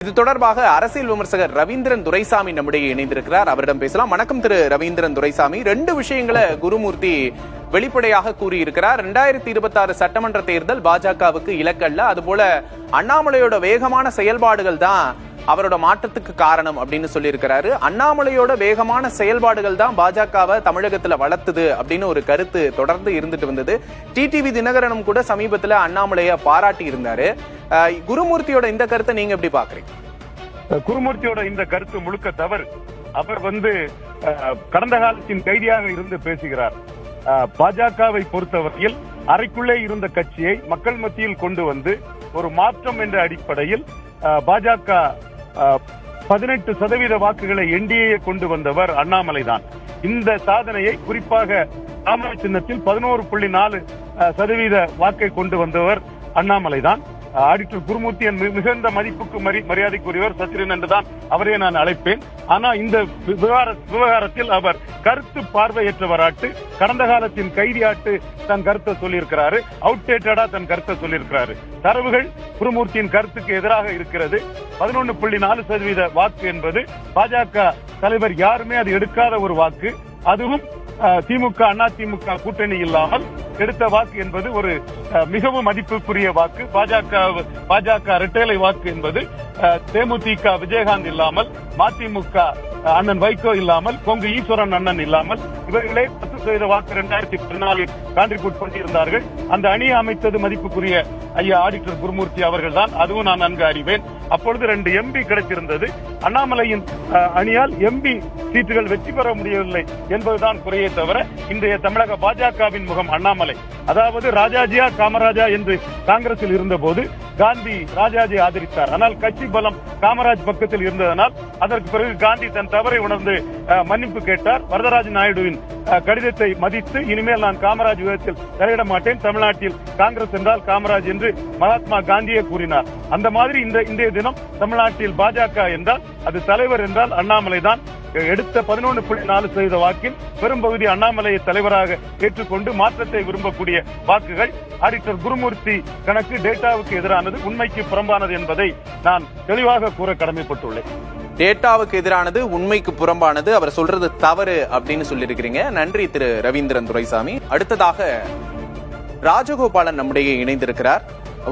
இது தொடர்பாக அரசியல் விமர்சகர் ரவீந்திரன் துரைசாமி நம்முடைய இணைந்திருக்கிறார். அவரிடம் பேசலாம். வணக்கம் திரு ரவீந்திரன் துரைசாமி. ரெண்டு விஷயங்களை குருமூர்த்தி வெளிப்படையாக கூறியிருக்கிறார். 2026 சட்டமன்ற தேர்தல் பாஜகவுக்கு இலக்கல்ல, அதுபோல அண்ணாமலையோட வேகமான செயல்பாடுகள் தான் அவரோட மாற்றத்துக்கு காரணம் அப்படின்னு சொல்லியிருக்கிறாரு. அண்ணாமலையோட வேகமான செயல்பாடுகள் தான் பாஜகவை தமிழகத்துல வளர்த்துது அப்படின்னு ஒரு கருத்து தொடர்ந்து இருந்துட்டு வந்தது. டிடிவி தினகரனும் கூட சமீபத்துல அண்ணாமலைய பாராட்டி இருந்தாரு. குருமூர்த்தியோட இந்த கருத்தை நீங்க எப்படி பாக்குறீங்க? குருமூர்த்தியோட இந்த கருத்து முழுக்க தவறு. அவர் கடந்த காலத்தின் கைதியாக இருந்து பேசுகிறார். பாஜகவை பொறுத்தவரையில் அறைக்குள்ளே இருந்த கட்சியை மக்கள் மத்தியில் கொண்டு வந்து ஒரு மாற்றம் என்ற அடிப்படையில் பாஜக 18% வாக்குகளை என்டிஏ கொண்டு வந்தவர் அண்ணாமலை தான். இந்த சாதனையை குறிப்பாக காமராஜ் சின்னத்தில் 11.4% வாக்கை கொண்டு வந்தவர் அண்ணாமலை தான். ஆடிட்டர் குருமூர்த்தி என் மிகுந்த மதிப்புக்கு மரியாதைக்குரியவர், சத்திரன் என்றுதான் அவரே நான் அழைப்பேன். ஆனா இந்த விவகாரத்தில் அவர் கருத்து பார்வையற்றவராட்டு, கடந்த காலத்தின் கைதியாட்டு தன் கருத்தை சொல்லியிருக்கிறாரு. அவுட்டேட்டடா தன் கருத்தை சொல்லியிருக்கிறாரு. தரவுகள் குருமூர்த்தியின் கருத்துக்கு எதிராக இருக்கிறது. 11.4% வாக்கு என்பது பாஜக தலைவர் யாருமே அது எடுக்காத ஒரு வாக்கு. அதுவும் திமுக அதிமுக கூட்டணி இல்லாமல் எடுத்த வாக்கு என்பது ஒரு மிகவும் மதிப்புக்குரிய வாக்கு. பாஜக இரட்டைலை வாக்கு என்பது தேமுதிக விஜயகாந்த் இல்லாமல், மதிமுக அண்ணன் வைகோ இல்லாமல், கொங்கு ஈஸ்வரன் அண்ணன் இல்லாமல் இவர்களே 10% வாக்கு 2014 கான்ட்ரிபியூட் பண்ணியிருந்தார்கள். அந்த அணியை அமைத்தது மதிப்புக்குரிய ஐயா ஆடிட்டர் குருமூர்த்தி அவர்கள் தான். அதுவும் நான் நன்கு அறிவேன். அப்பொழுது 2 எம்பி கிடைத்திருந்தது. அண்ணாமலையின் அணியால் எம்பி சீட்டுகள் வெற்றி பெற முடியவில்லை என்பதுதான் குறையே தவிர இன்றைய தமிழக பாஜகவின் முகம் அண்ணாமலை. அதாவது ராஜாஜியா காமராஜா என்று காங்கிரஸில் இருந்தபோது காந்தி ராஜாஜி ஆதரித்தார். ஆனால் கட்சி பலம் காமராஜ் பக்கத்தில் இருந்ததனால் அதற்கு பிறகு காந்தி தன் தவறை உணர்ந்து மன்னிப்பு கேட்டார். வரதராஜ நாயுடுவின் கடிதத்தை மதித்து இனிமேல் நான் காமராஜ் விதத்தில் தலையிட மாட்டேன், தமிழ்நாட்டில் காங்கிரஸ் என்றால் காமராஜ் என்று மகாத்மா காந்தியே கூறினார். அந்த மாதிரி இன்றைய தினம் தமிழ்நாட்டில் பாஜக என்றால் அது தலைவர் என்றால் அண்ணாமலை தான். எடுத்த 11.4% வாக்கில் பெரும்பகுதி அண்ணாமலையை தலைவராக ஏற்றுக்கொண்டு மாற்றத்தை விரும்பக்கூடிய வாக்குகள். ஆடிட்டர் குருமூர்த்தி கணக்கு டேட்டாவுக்கு எதிரானது, உண்மைக்கு புறம்பானது என்பதை நான் தெளிவாக கூற கடமைப்பட்டுள்ளேன். டேட்டாவுக்கு எதிரானது, உண்மைக்கு புறம்பானது, அவர் சொல்றது தவறு அப்படின்னு சொல்லியிருக்கிறீங்க. நன்றி திரு ரவீந்திரன் துரைசாமி. அடுத்ததாக ராஜகோபாலன் நம்முடைய இணைந்திருக்கிறார்.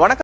வணக்கம்.